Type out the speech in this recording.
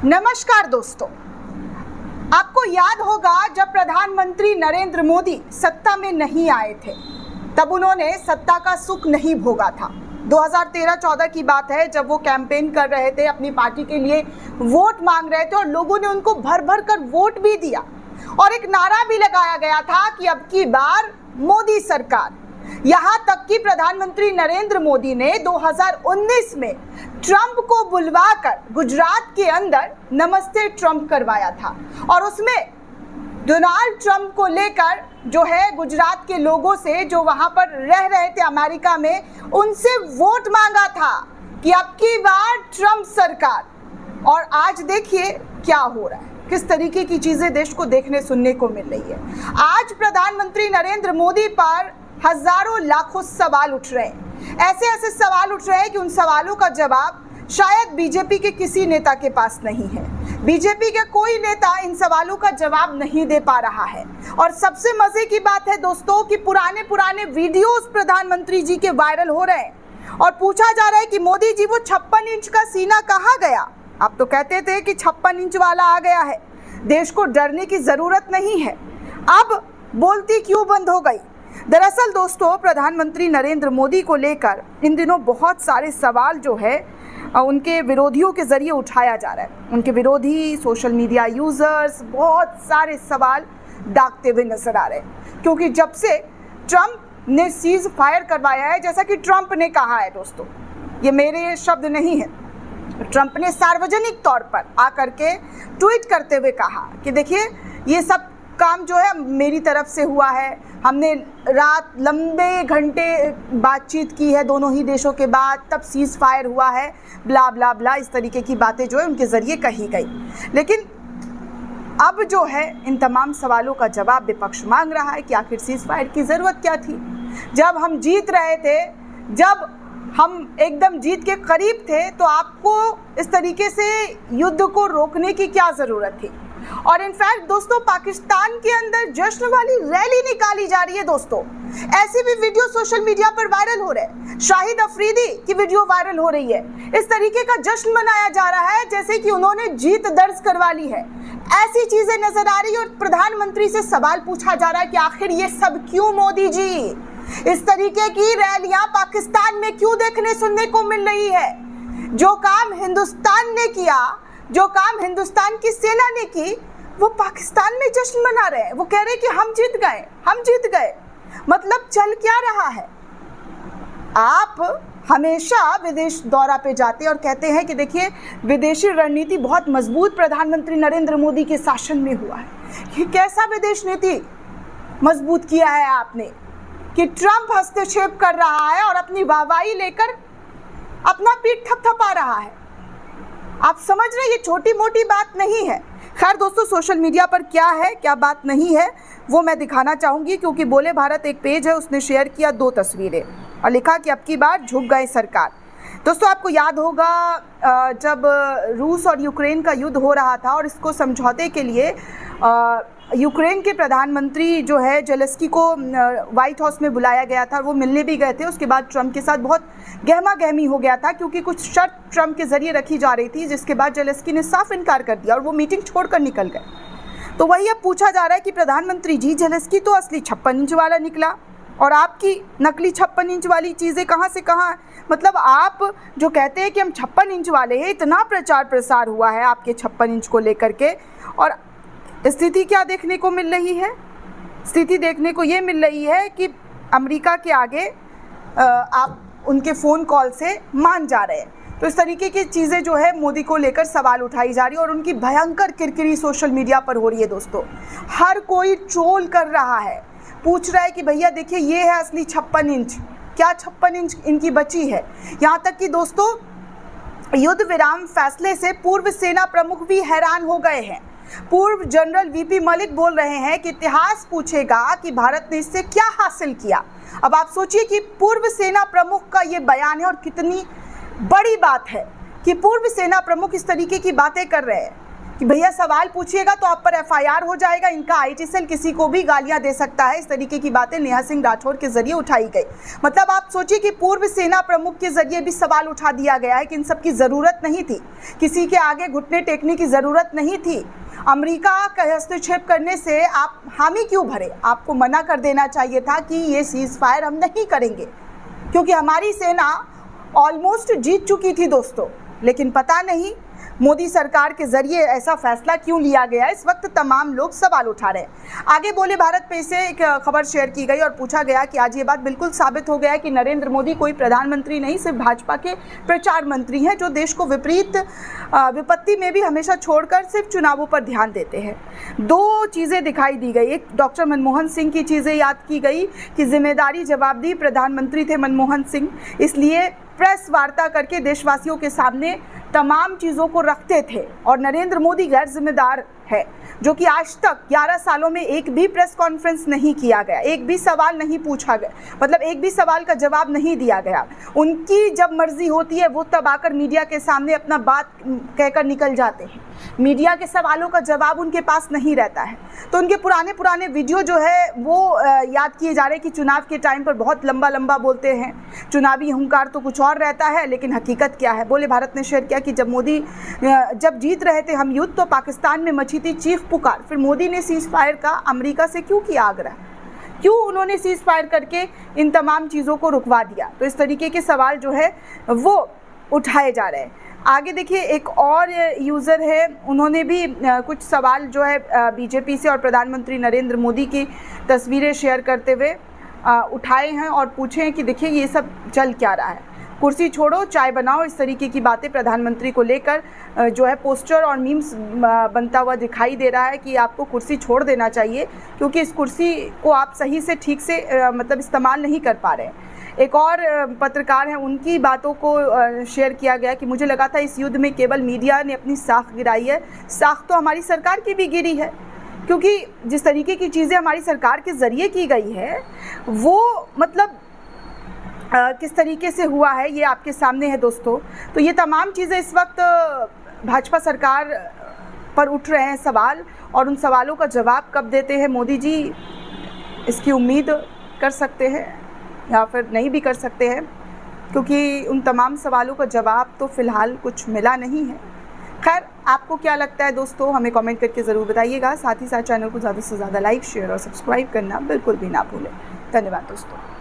नमस्कार दोस्तों, आपको याद होगा जब प्रधानमंत्री नरेंद्र मोदी सत्ता में नहीं आए थे तब उन्होंने सत्ता का सुख नहीं भोगा था। 2013-14 की बात है जब वो कैंपेन कर रहे थे, अपनी पार्टी के लिए वोट मांग रहे थे और लोगों ने उनको भर भर कर वोट भी दिया और एक नारा भी लगाया गया था कि अब की बार मोदी सरकार। यहाँ तक कि प्रधानमंत्री नरेंद्र मोदी ने 2019 में ट्रंप को बुलवाकर गुजरात के अंदर नमस्ते ट्रंप करवाया था और उसमें डोनाल्ड ट्रंप को लेकर जो है गुजरात के लोगों से, जो वहां पर रह रहे थे अमेरिका में, उनसे वोट मांगा था कि अब की बार ट्रंप सरकार। और आज देखिए क्या हो रहा है, किस तरीके की चीजें देश को देखने सुनने को मिल रही है। आज प्रधानमंत्री नरेंद्र मोदी पर हजारों लाखों सवाल उठ रहे हैं, ऐसे ऐसे सवाल उठ रहे हैं कि उन सवालों का जवाब शायद बीजेपी के किसी नेता के पास नहीं है। बीजेपी का कोई नेता इन सवालों का जवाब नहीं दे पा रहा है। और सबसे मजे की बात है दोस्तों कि पुराने वीडियोस प्रधानमंत्री जी के वायरल हो रहे हैं और पूछा जा रहा है कि मोदी जी वो 56 इंच का सीना कहाँ गया। आप तो कहते थे कि 56 इंच वाला आ गया है, देश को डरने की जरूरत नहीं है, अब बोलती क्यों बंद हो गई। दरअसल दोस्तों, प्रधानमंत्री नरेंद्र मोदी को लेकर इन दिनों बहुत सारे सवाल जो है उनके विरोधियों के जरिए उठाया जा रहा है। उनके विरोधी, सोशल मीडिया यूजर्स बहुत सारे सवाल दागते हुए नजर आ रहे हैं, क्योंकि जब से ट्रंप ने सीज फायर करवाया है, जैसा कि ट्रंप ने कहा है दोस्तों, ये मेरे शब्द नहीं है, ट्रंप ने सार्वजनिक तौर पर आकर के ट्वीट करते हुए कहा कि देखिए ये सब काम जो है मेरी तरफ से हुआ है, हमने रात लंबे घंटे बातचीत की है दोनों ही देशों के बाद, तब सीज फायर हुआ है, ब्ला ब्ला ब्ला, इस तरीके की बातें जो है उनके ज़रिए कही गई। लेकिन अब जो है इन तमाम सवालों का जवाब विपक्ष मांग रहा है कि आखिर सीज फायर की ज़रूरत क्या थी। जब हम जीत रहे थे, जब हम एकदम जीत के करीब थे, तो आपको इस तरीके से युद्ध को रोकने की क्या ज़रूरत थी। और इनफैक्ट दोस्तों, पाकिस्तान के अंदर जश्न वाली रैली निकाली जा रही है दोस्तों, ऐसे भी वीडियो सोशल मीडिया पर वायरल हो रहे हैं। शाहिद अफरीदी की वीडियो वायरल हो रही है, इस तरीके का जश्न मनाया जा रहा है जैसे कि उन्होंने जीत दर्ज करवा ली है। ऐसी चीजें नजर आ रही है और प्रधानमंत्री से सवाल पूछा जा रहा है कि आखिर ये सब क्यों मोदी जी, इस तरीके की रैलियां पाकिस्तान में क्यों देखने सुनने को मिल रही है। जो काम हिंदुस्तान ने किया, जो काम हिंदुस्तान की सेना ने की, वो पाकिस्तान में जश्न मना रहे हैं। वो कह रहे हैं कि हम जीत गए, हम जीत गए। मतलब चल क्या रहा है। आप हमेशा विदेश दौरा पे जाते और कहते हैं कि देखिए विदेशी रणनीति बहुत मजबूत प्रधानमंत्री नरेंद्र मोदी के शासन में हुआ है। कि कैसा विदेश नीति मजबूत किया है आपने कि ट्रंप हस्तक्षेप कर रहा है और अपनी वाहवाही लेकर अपना पीठ थपथपा रहा है। आप समझ रहे, ये छोटी मोटी बात नहीं है। खैर दोस्तों, सोशल मीडिया पर क्या है क्या बात नहीं है वो मैं दिखाना चाहूँगी, क्योंकि बोले भारत एक पेज है, उसने शेयर किया 2 तस्वीरें और लिखा कि अब की बार झुक गए सरकार। दोस्तों, आपको याद होगा जब रूस और यूक्रेन का युद्ध हो रहा था और इसको समझौते के लिए यूक्रेन के प्रधानमंत्री जो है जेलेंस्की को व्हाइट हाउस में बुलाया गया था, वो मिलने भी गए थे। उसके बाद ट्रंप के साथ बहुत गहमा गहमी हो गया था, क्योंकि कुछ शर्त ट्रंप के जरिए रखी जा रही थी, जिसके बाद जेलेंस्की ने साफ इनकार कर दिया और वो मीटिंग छोड़कर निकल गए। तो वही अब पूछा जा रहा है कि प्रधानमंत्री जी, जेलेंस्की तो असली 56 इंच वाला निकला और आपकी नकली 56 इंच वाली चीज़ें कहाँ से कहाँ। मतलब आप जो कहते हैं कि हम 56 इंच वाले हैं, इतना प्रचार प्रसार हुआ है आपके 56 इंच को लेकर के, और स्थिति क्या देखने को मिल रही है। स्थिति देखने को ये मिल रही है कि अमेरिका के आगे आप उनके फ़ोन कॉल से मान जा रहे हैं। तो इस तरीके की चीज़ें जो है मोदी को लेकर सवाल उठाई जा रही है और उनकी भयंकर किरकिरी सोशल मीडिया पर हो रही है दोस्तों। हर कोई ट्रोल कर रहा है, पूछ रहा है कि भैया देखिए ये है असली 56 इंच, क्या 56 इंच इनकी बची है। यहाँ तक कि दोस्तों, युद्ध विराम फैसले से पूर्व सेना प्रमुख भी हैरान हो गए हैं। पूर्व जनरल वीपी मलिक बोल रहे हैं कि इतिहास पूछेगा कि भारत ने इससे क्या हासिल किया। अब आप सोचिए कि पूर्व सेना प्रमुख का ये बयान है और कितनी बड़ी बात है कि पूर्व सेना प्रमुख इस तरीके की बातें कर रहे हैं कि भैया सवाल पूछिएगा तो आप पर एफआईआर हो जाएगा, इनका आईटी सेल किसी को भी गालियां दे सकता है। इस तरीके की बातें नेहा सिंह राठौर के जरिए उठाई गई। मतलब आप सोचिए कि पूर्व सेना प्रमुख के जरिए भी सवाल उठा दिया गया है कि इन सब की ज़रूरत नहीं थी, किसी के आगे घुटने टेकने की ज़रूरत नहीं थी। अमेरिका का हस्तक्षेप करने से आप हामी क्यों भरे? आपको मना कर देना चाहिए था कि ये सीज़ फायर हम नहीं करेंगे, क्योंकि हमारी सेना ऑलमोस्ट जीत चुकी थी दोस्तों। लेकिन पता नहीं मोदी सरकार के जरिए ऐसा फैसला क्यों लिया गया, इस वक्त तमाम लोग सवाल उठा रहे हैं। आगे बोले भारत पे से एक खबर शेयर की गई और पूछा गया कि आज ये बात बिल्कुल साबित हो गया है कि नरेंद्र मोदी कोई प्रधानमंत्री नहीं, सिर्फ भाजपा के प्रचार मंत्री हैं, जो देश को विपरीत विपत्ति में भी हमेशा छोड़कर सिर्फ चुनावों पर ध्यान देते हैं। दो चीज़ें दिखाई दी गई। एक डॉक्टर मनमोहन सिंह की चीज़ें याद की गई कि जिम्मेदारी जवाबदेही प्रधानमंत्री थे मनमोहन सिंह, इसलिए प्रेस वार्ता करके देशवासियों के सामने तमाम चीज़ों को रखते थे। और नरेंद्र मोदी गैर जिम्मेदार है, जो कि आज तक 11 सालों में एक भी प्रेस कॉन्फ्रेंस नहीं किया गया, एक भी सवाल नहीं पूछा गया, मतलब एक भी सवाल का जवाब नहीं दिया गया। उनकी जब मर्जी होती है वो तब आकर मीडिया के सामने अपना बात कहकर निकल जाते हैं। मीडिया के सवालों का जवाब उनके पास नहीं रहता है। तो उनके पुराने वीडियो जो है वो याद किए जा रहे हैं कि चुनाव के टाइम पर बहुत लंबा बोलते हैं, चुनावी हुंकार तो कुछ और रहता है, लेकिन हकीकत क्या है। बोले भारत ने शेयर किया कि जब मोदी जब जीत रहे थे हम युद्ध, तो पाकिस्तान में मची थी चीख पुकार, फिर मोदी ने सीज फायर का अमेरिका से क्यों किया आग्रह, क्यों उन्होंने सीज फायर करके इन तमाम चीज़ों को रुकवा दिया। तो इस तरीके के सवाल जो है वो उठाए जा रहे हैं। आगे देखिए, एक और यूज़र है, उन्होंने भी कुछ सवाल जो है बीजेपी से और प्रधानमंत्री नरेंद्र मोदी की तस्वीरें शेयर करते हुए उठाए हैं और पूछे हैं कि देखिए ये सब चल क्या रहा है, कुर्सी छोड़ो चाय बनाओ, इस तरीके की बातें प्रधानमंत्री को लेकर जो है पोस्टर और मीम्स बनता हुआ दिखाई दे रहा है कि आपको कुर्सी छोड़ देना चाहिए, क्योंकि इस कुर्सी को आप सही से ठीक से मतलब इस्तेमाल नहीं कर पा रहे हैं। एक और पत्रकार हैं, उनकी बातों को शेयर किया गया कि मुझे लगा था इस युद्ध में केवल मीडिया ने अपनी साख गिराई है, साख तो हमारी सरकार की भी गिरी है, क्योंकि जिस तरीके की चीज़ें हमारी सरकार के ज़रिए की गई है वो मतलब किस तरीके से हुआ है ये आपके सामने है दोस्तों। तो ये तमाम चीज़ें इस वक्त भाजपा सरकार पर उठ रहे हैं सवाल, और उन सवालों का जवाब कब देते हैं मोदी जी, इसकी उम्मीद कर सकते हैं या फिर नहीं भी कर सकते हैं, क्योंकि उन तमाम सवालों का जवाब तो फ़िलहाल कुछ मिला नहीं है। खैर, आपको क्या लगता है दोस्तों, हमें कमेंट करके ज़रूर बताइएगा। साथ ही साथ चैनल को ज़्यादा से ज़्यादा लाइक, शेयर और सब्सक्राइब करना बिल्कुल भी ना भूलें। धन्यवाद दोस्तों।